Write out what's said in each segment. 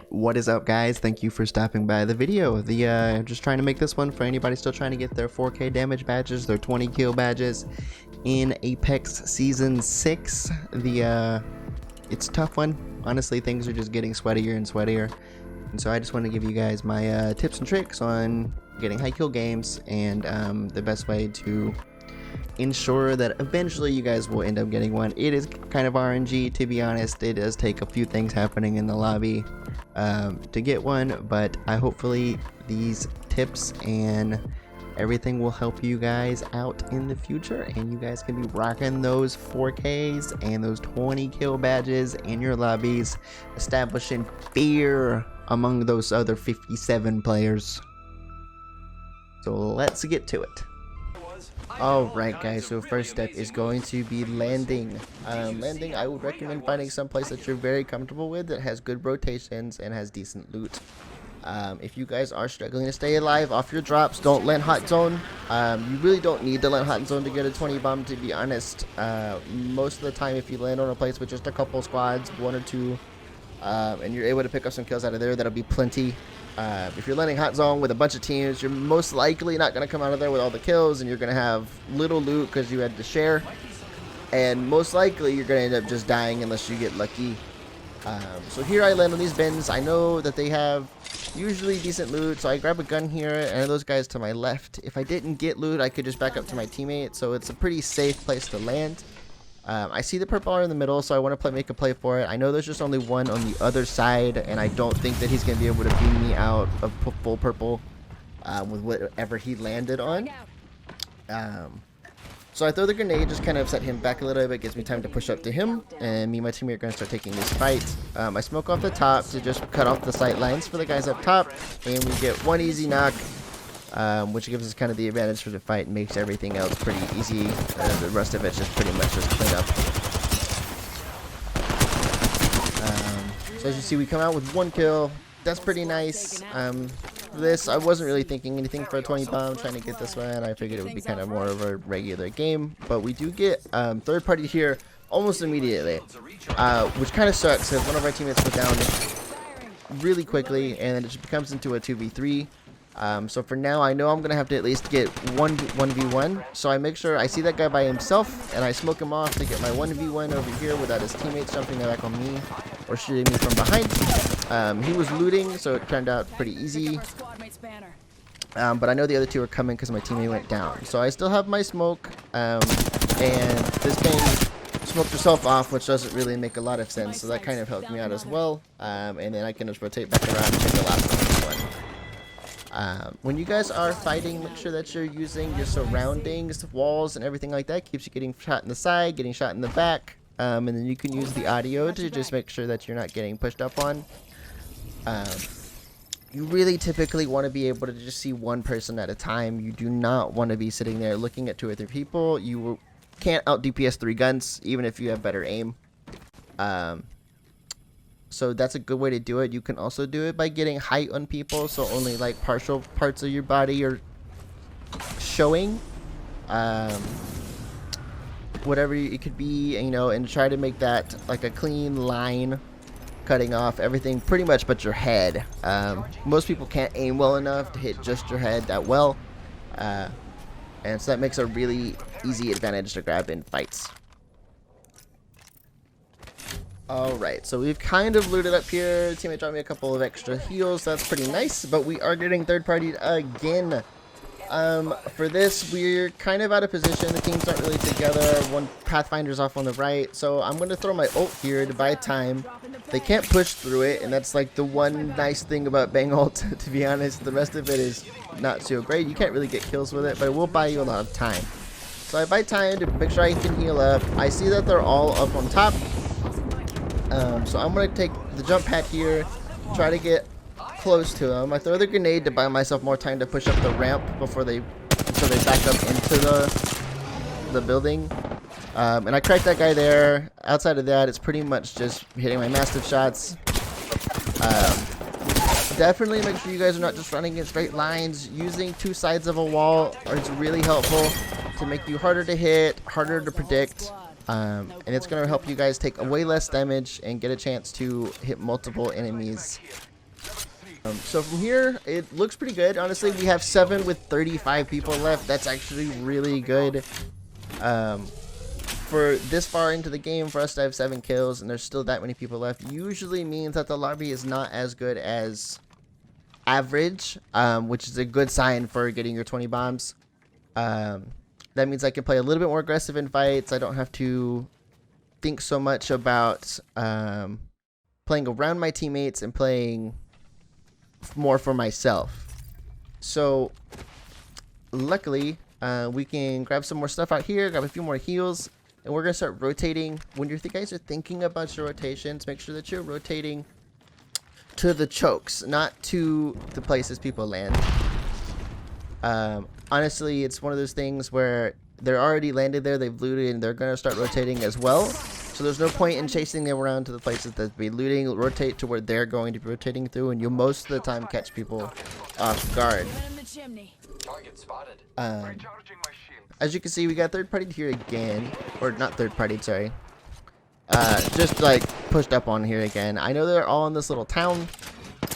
What is up, guys? Thank you for stopping by the video. Just trying to make this one for anybody still trying to get their 4K damage badges, their 20 kill badges in Apex Season 6. It's a tough one. Honestly, things are just getting sweatier and sweatier. And so I just want to give you guys my tips and tricks on getting high kill games and the best way to ensure that eventually you guys will end up getting one. It is kind of RNG, to be honest. It does take a few things happening in the lobby to get one, but hopefully these tips and everything will help you guys out in the future, and you guys can be rocking those 4Ks and those 20 kill badges in your lobbies, establishing fear among those other 57 players. So let's get to it. Alright guys, so first step is going to be landing. Landing, I would recommend finding some place that you're very comfortable with, that has good rotations and has decent loot. If you guys are struggling to stay alive off your drops, don't land hot zone. You really don't need to land hot zone to get a 20 bomb, to be honest. Most of the time, if you land on a place with just a couple squads, one or two, and you're able to pick up some kills out of there, that'll be plenty. If you're landing hot zone with a bunch of teams, you're most likely not going to come out of there with all the kills, and you're going to have little loot because you had to share, and most likely you're going to end up just dying unless you get lucky. So here I land on these bins. I know that they have usually decent loot, so I grab a gun here, and those guys to my left. If I didn't get loot, I could just back up to my teammate, so it's a pretty safe place to land. I see the purple R in the middle, so I want to make a play for it. I know there's just only one on the other side, and I don't think that he's going to be able to beam me out of full purple with whatever he landed on. So I throw the grenade, just kind of set him back a little bit, gives me time to push up to him, and me and my teammate are going to start taking this fight. I smoke off the top to just cut off the sight lines for the guys up top, and we get one easy knock. Which gives us kind of the advantage for the fight and makes everything else pretty easy. The rest of it's just pretty much just clean up. So as you see, we come out with one kill. That's pretty nice. For this, I wasn't really thinking anything for a 20 bomb, trying to get this one. I figured it would be kind of more of a regular game. But we do get third party here almost immediately, which kind of sucks because one of our teammates went down really quickly, and it just becomes into a 2v3. So for now, I know I'm going to have to at least get 1v1. So I make sure I see that guy by himself, and I smoke him off to get my 1v1 over here without his teammates jumping back on me or shooting me from behind. He was looting, so it turned out pretty easy. But I know the other two are coming because my teammate went down. So I still have my smoke, and this game smoked herself off, which doesn't really make a lot of sense. So that kind of helped me out as well. And then I can just rotate back around and take the last one. When you guys are fighting, make sure that you're using your surroundings, walls, and everything like that. Keeps you getting shot in the side, getting shot in the back, and then you can use the audio to just make sure that you're not getting pushed up on. You really typically want to be able to just see one person at a time. You do not want to be sitting there looking at 2 or 3 people. You can't out DPS 3 guns, even if you have better aim. So that's a good way to do it. You can also do it by getting height on people, so only like partial parts of your body are showing. Whatever it could be, you know, and try to make that like a clean line, cutting off everything pretty much but your head. Most people can't aim well enough to hit just your head that well, and so that makes a really easy advantage to grab in fights. Alright, so we've kind of looted up here. Teammate dropped me a couple of extra heals. That's pretty nice, but we are getting third-partied again. For this, we're kind of out of position. The teams aren't really together. One Pathfinder's off on the right, so I'm going to throw my ult here to buy time. They can't push through it, and that's like the one nice thing about Bang ult, to be honest. The rest of it is not so great. You can't really get kills with it, but it will buy you a lot of time. So I buy time to make sure I can heal up. I see that they're all up on top. So I'm going to take the jump pad here, try to get close to them. I throw the grenade to buy myself more time to push up the ramp before they back up into the building. And I cracked that guy there. Outside of that, it's pretty much just hitting my massive shots. Definitely make sure you guys are not just running in straight lines. Using 2 sides of a wall is really helpful to make you harder to hit, harder to predict. and it's going to help you guys take way less damage and get a chance to hit multiple enemies. So from here, it looks pretty good. Honestly, we have 7 with 35 people left. That's actually really good. For this far into the game, for us to have 7 kills and there's still that many people left, usually means that the lobby is not as good as average, which is a good sign for getting your 20 bombs. That means I can play a little bit more aggressive in fights. I don't have to think so much about playing around my teammates and playing more for myself. So luckily, we can grab some more stuff out here, grab a few more heals, and we're going to start rotating. When you guys are thinking about your rotations, make sure that you're rotating to the chokes, not to the places people land. Honestly, it's one of those things where they're already landed there, they've looted, and they're going to start rotating as well. So there's no point in chasing them around to the places that be looting. Rotate to where they're going to be rotating through, and you'll most of the time catch people off guard. As you can see, we got third party here again, or not third party, sorry. Just like pushed up on here again. I know they're all in this little town,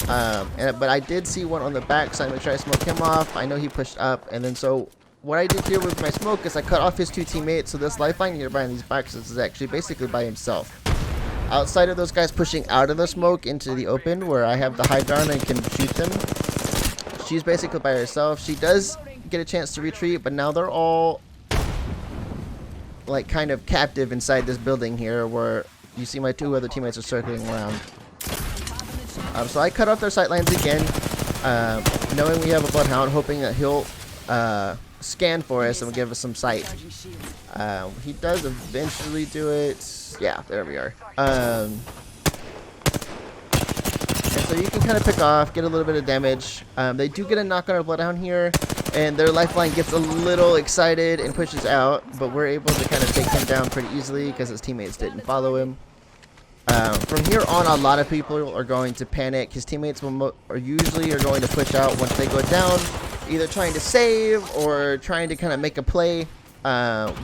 but I did see one on the back, so I'm gonna try to smoke him off. I know he pushed up, and then so what I did here with my smoke is I cut off his 2 teammates, so this lifeline here behind these boxes is actually basically by himself. Outside of those guys pushing out of the smoke into the open where I have the high ground and can shoot them, she's basically by herself. She does get a chance to retreat, but now they're all like kind of captive inside this building here where you see my 2 other teammates are circling around. So I cut off their sight lines again, knowing we have a bloodhound, hoping that he'll scan for us and give us some sight. He does eventually do it. Yeah, there we are. And so you can kind of pick off, get a little bit of damage. They do get a knock on our bloodhound here, and their lifeline gets a little excited and pushes out, but we're able to kind of take him down pretty easily because his teammates didn't follow him. From here on, a lot of people are going to panic. His teammates are usually going to push out once they go down, either trying to save or trying to kind of make a play.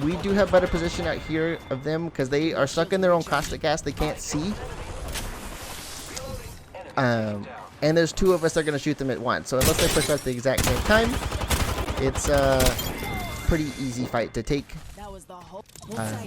We do have better position out here of them because they are stuck in their own caustic gas. They can't see. And there's 2 of us that are going to shoot them at once. So unless they push out at the exact same time, it's a pretty easy fight to take.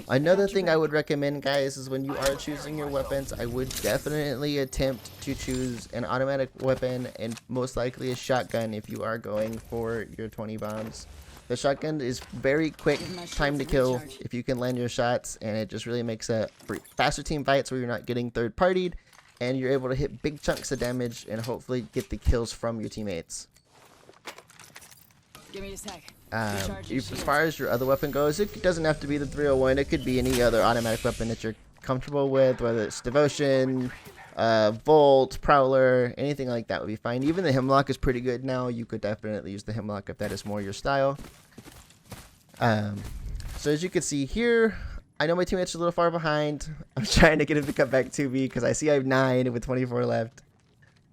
Another thing I would recommend, guys, is when you are choosing your weapons, I would definitely attempt to choose an automatic weapon and most likely a shotgun if you are going for your 20 bombs. The shotgun is very quick time to kill if you can land your shots, and it just really makes a faster team fights where you're not getting third partied and you're able to hit big chunks of damage and hopefully get the kills from your teammates. Give me a sec. As far as your other weapon goes, it doesn't have to be the 301. It could be any other automatic weapon that you're comfortable with, whether it's Devotion, Volt, Prowler, anything like that would be fine. Even the Hemlock is pretty good now. You could definitely use the Hemlock if that is more your style. So as you can see here, I know my teammates are a little far behind. I'm trying to get him to come back to me because I see I have 9 with 24 left.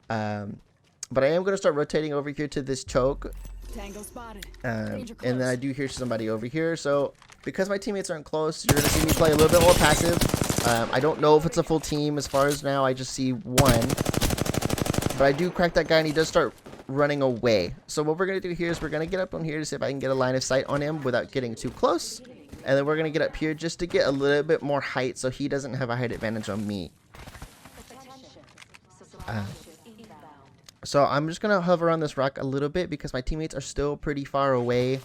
But I am going to start rotating over here to this choke. Tango spotted. And then I do hear somebody over here. So because my teammates aren't close, you're going to see me play a little bit more passive. I don't know if it's a full team as far as now. I just see one. But I do crack that guy and he does start running away. So what we're going to do here is we're going to get up on here to see if I can get a line of sight on him without getting too close. And then we're going to get up here just to get a little bit more height so he doesn't have a height advantage on me. So I'm just going to hover on this rock a little bit because my teammates are still pretty far away.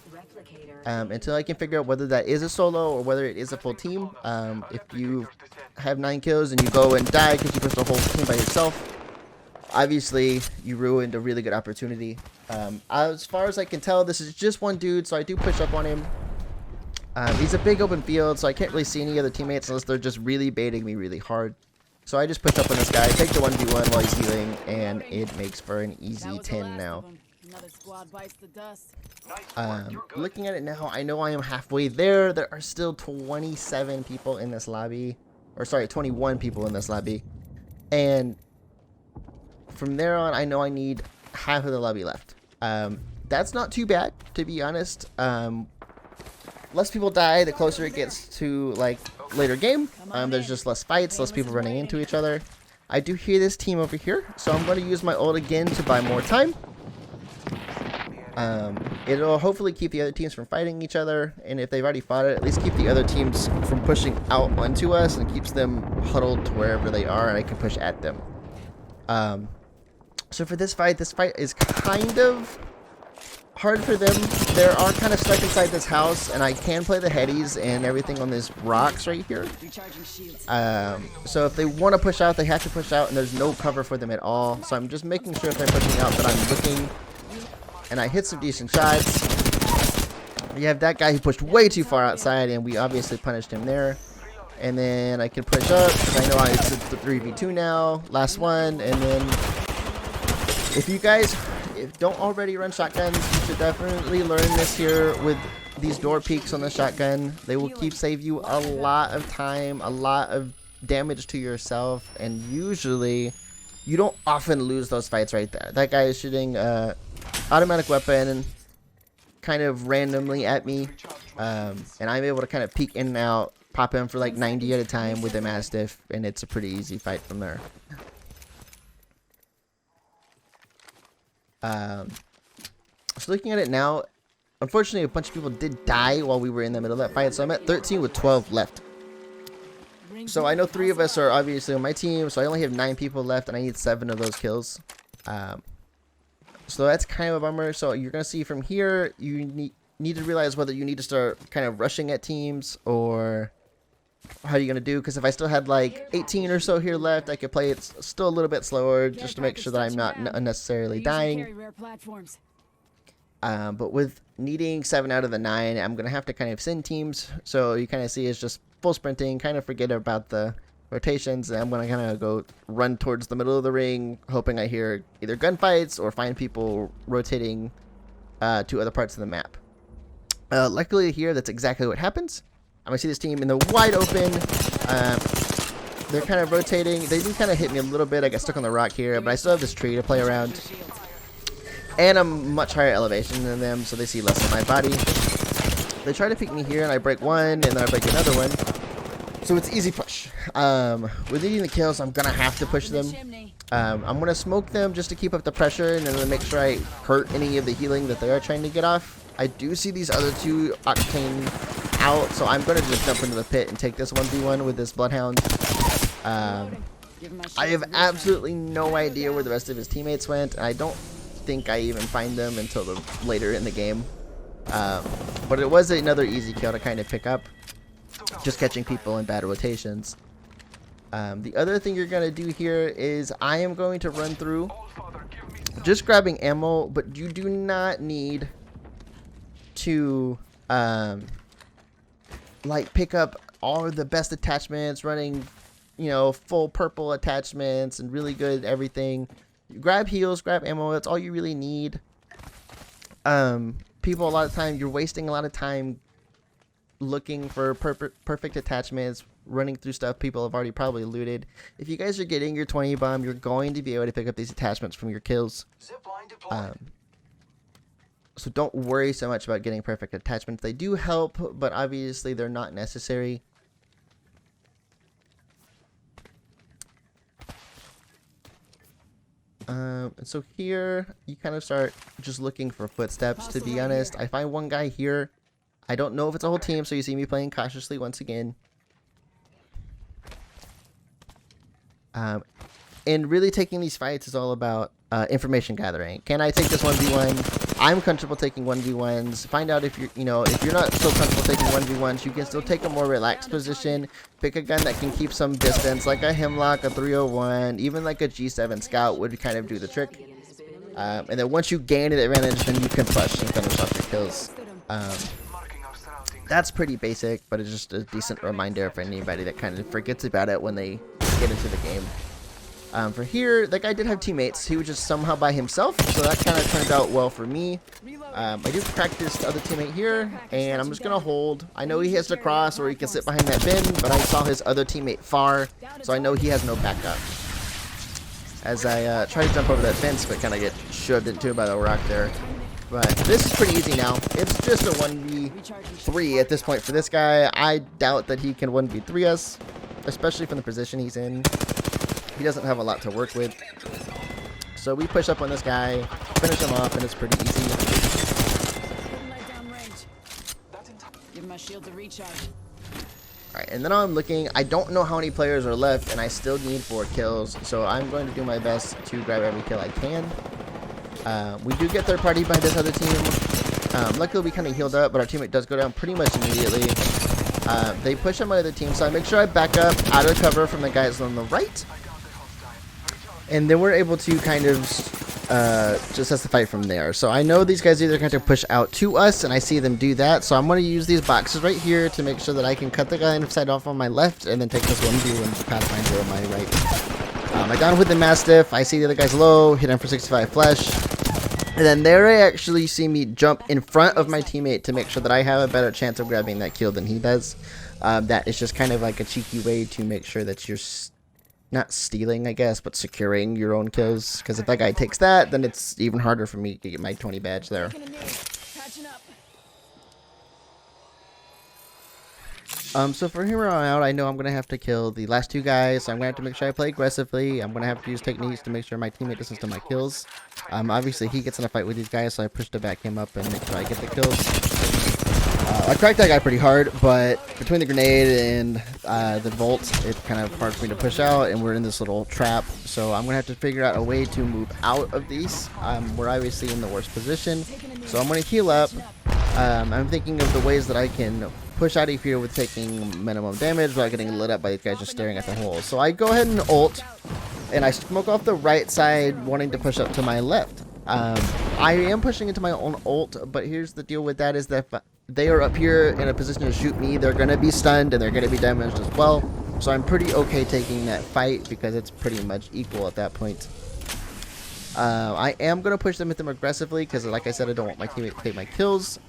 Until I can figure out whether that is a solo or whether it is a full team. If you have 9 kills and you go and die because you pushed the whole team by yourself, obviously you ruined a really good opportunity. As far as I can tell, this is just one dude, so I do push up on him. He's a big open field, so I can't really see any other teammates unless they're just really baiting me really hard. So I just push up on this guy, take the 1v1 while he's healing, and it makes for an easy 10 now. Looking at it now, I know I am halfway there. There are still 27 people in this lobby. Or sorry, 21 people in this lobby. And from there on, I know I need half of the lobby left. That's not too bad, to be honest. Less people die, the closer it gets to like later game. There's just less fights, less people running into each other. I do hear this team over here, so I'm going to use my ult again to buy more time. It'll hopefully keep the other teams from fighting each other, and if they've already fought it, at least keep the other teams from pushing out onto us and keeps them huddled to wherever they are, and I can push at them. So for this fight is kind of hard for them. They are kind of stuck inside this house, and I can play the headies and everything on these rocks right here. So if they want to push out, they have to push out, and there's no cover for them at all. So I'm just making sure if they're pushing out that I'm looking. And I hit some decent shots. You have that guy who pushed way too far outside, and we obviously punished him there. And then I can push up, because I know it's the 3v2 now. Last one, and then if you guys don't already run shotguns, you should definitely learn this here with these door peeks on the shotgun. They will save you a lot of time, a lot of damage to yourself, and usually you don't often lose those fights right there. That guy is shooting automatic weapon kind of randomly at me, and I'm able to kind of peek in and out, pop him for like 90 at a time with a Mastiff, and it's a pretty easy fight from there. So looking at it now, unfortunately a bunch of people did die while we were in the middle of that fight, so I'm at 13 with 12 left. So I know 3 of us are obviously on my team, so I only have 9 people left, and I need 7 of those kills. So that's kind of a bummer. So you're going to see from here, you need to realize whether you need to start kind of rushing at teams, or how are you going to do. Because if I still had like 18 or so here left, I could play it still a little bit slower, just to make sure that I'm not unnecessarily dying. But with needing 7 out of the 9, I'm going to have to kind of send teams. So you kind of see it's just full sprinting, kind of forget about the rotations, and I'm going to kind of go run towards the middle of the ring, hoping I hear either gunfights or find people rotating to other parts of the map. Luckily here, that's exactly what happens. I'm going to see this team in the wide open. They're kind of rotating. They do kind of hit me a little bit. I got stuck on the rock here, but I still have this tree to play around. And I'm much higher elevation than them, so they see less of my body. They try to pick me here, and I break one, and then I break another one. So it's easy push. With needing the kills, I'm going to have to push them. I'm going to smoke them just to keep up the pressure, and then make sure I hurt any of the healing that they are trying to get off. I do see these other 2 Octane out, so I'm going to just jump into the pit and take this 1v1 with this Bloodhound. I have absolutely no idea where the rest of his teammates went, and I don't think I even find them until later in the game. But it was another easy kill to kind of pick up, just catching people in bad rotations. The other thing you're going to do here is I am going to run through just grabbing ammo, but you do not need to like pick up all of the best attachments, running, you know, full purple attachments and really good everything. You grab heals, grab ammo, that's all you really need. People, a lot of time, you're wasting a lot of time looking for perfect attachments, running through stuff people have already probably looted. If you guys are getting your 20 bomb, you're going to be able to pick up these attachments from your kills. So don't worry so much about getting perfect attachments. They do help, but obviously they're not necessary. And so here you kind of start just looking for footsteps, to be honest. I find one guy here. I don't know if it's a whole team, so you see me playing cautiously once again. And really taking these fights is all about information gathering. Can I take this 1v1? I'm comfortable taking 1v1s. Find out if you're not so comfortable taking 1v1s, you can still take a more relaxed position. Pick a gun that can keep some distance, like a Hemlock, a 301, even like a G7 Scout would kind of do the trick. And then once you gain an advantage, then you can push and finish off your kills. That's pretty basic, but it's just a decent reminder for anybody that kind of forgets about it when they get into the game. For here, that guy did have teammates. He was just somehow by himself, so that kind of turned out well for me. I did crack this other teammate here, and I'm just going to hold. I know he has to cross or he can sit behind that bin, but I saw his other teammate far, so I know he has no backup. As I try to jump over that fence, but kind of get shoved into by the rock there. But this is pretty easy now. It's just a 1v3 at this point for this guy. I doubt that he can 1v3 us, especially from the position he's in. He doesn't have a lot to work with. So we push up on this guy, finish him off, and it's pretty easy. Give my shield to recharge. Alright, and then I'm looking. I don't know how many players are left, and I still need 4 kills. So I'm going to do my best to grab every kill I can. We do get third party by this other team. Luckily, we kind of healed up, but our teammate does go down pretty much immediately. They push on my other team, so I make sure I back up out of cover from the guys on the right. And then we're able to kind of just has to fight from there. So I know these guys are either going to push out to us, and I see them do that. So I'm going to use these boxes right here to make sure that I can cut the guy inside off on my left, and then take this 1v1 Pathfinder on my right. I down with the Mastiff. I see the other guy's low, hit him for 65 flesh. And then they actually see me jump in front of my teammate to make sure that I have a better chance of grabbing that kill than he does. That is just kind of like a cheeky way to make sure that you're not stealing, I guess, but securing your own kills. Because if that guy takes that, then it's even harder for me to get my 20 badge there. So from here on out, I know I'm going to have to kill the last 2 guys. So I'm going to have to make sure I play aggressively. I'm going to have to use techniques to make sure my teammate doesn't steal my kills. Obviously, he gets in a fight with these guys, so I push to back him up and make sure I get the kills. I cracked that guy pretty hard, but between the grenade and the Volt, it's kind of hard for me to push out, and we're in this little trap. So I'm going to have to figure out a way to move out of these. We're obviously in the worst position, so I'm going to heal up. I'm thinking of the ways that I can push out of here with taking minimum damage without getting lit up by these guys just staring at the hole. So I go ahead and ult, and I smoke off the right side, wanting to push up to my left. I am pushing into my own ult, but here's the deal with that is that if they are up here in a position to shoot me, they're going to be stunned and they're going to be damaged as well. So I'm pretty okay taking that fight because it's pretty much equal at that point. I am going to push them with them aggressively because, like I said, I don't want my teammate to take my kills.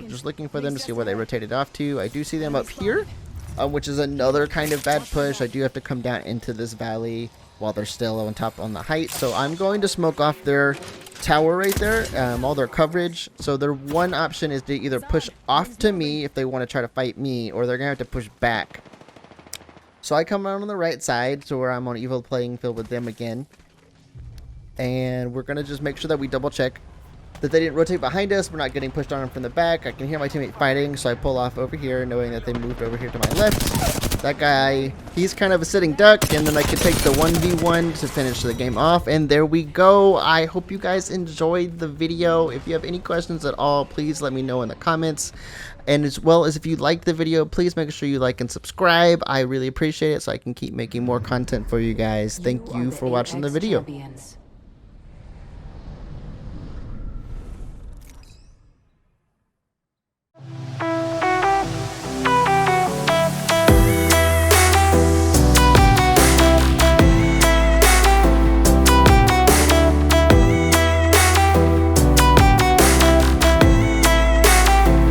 Just looking for them to see where they rotated off to. I do see them up here, which is another kind of bad push. I do have to come down into this valley while they're still on top on the height. So I'm going to smoke off their tower right there, all their coverage. So their one option is to either push off to me if they want to try to fight me, or they're going to have to push back. So I come around on the right side, so where I'm on evil playing field with them again. And we're going to just make sure that we double check that they didn't rotate behind us. We're not getting pushed on from the back. I can hear my teammate fighting, so I pull off over here, knowing that they moved over here to my left. That guy, he's kind of a sitting duck, and then I can take the 1v1 to finish the game off. And there we go. I hope you guys enjoyed the video. If you have any questions at all, please let me know in the comments. And as well as if you like the video, please make sure you like and subscribe. I really appreciate it, so I can keep making more content for you guys. Thank you for watching the video.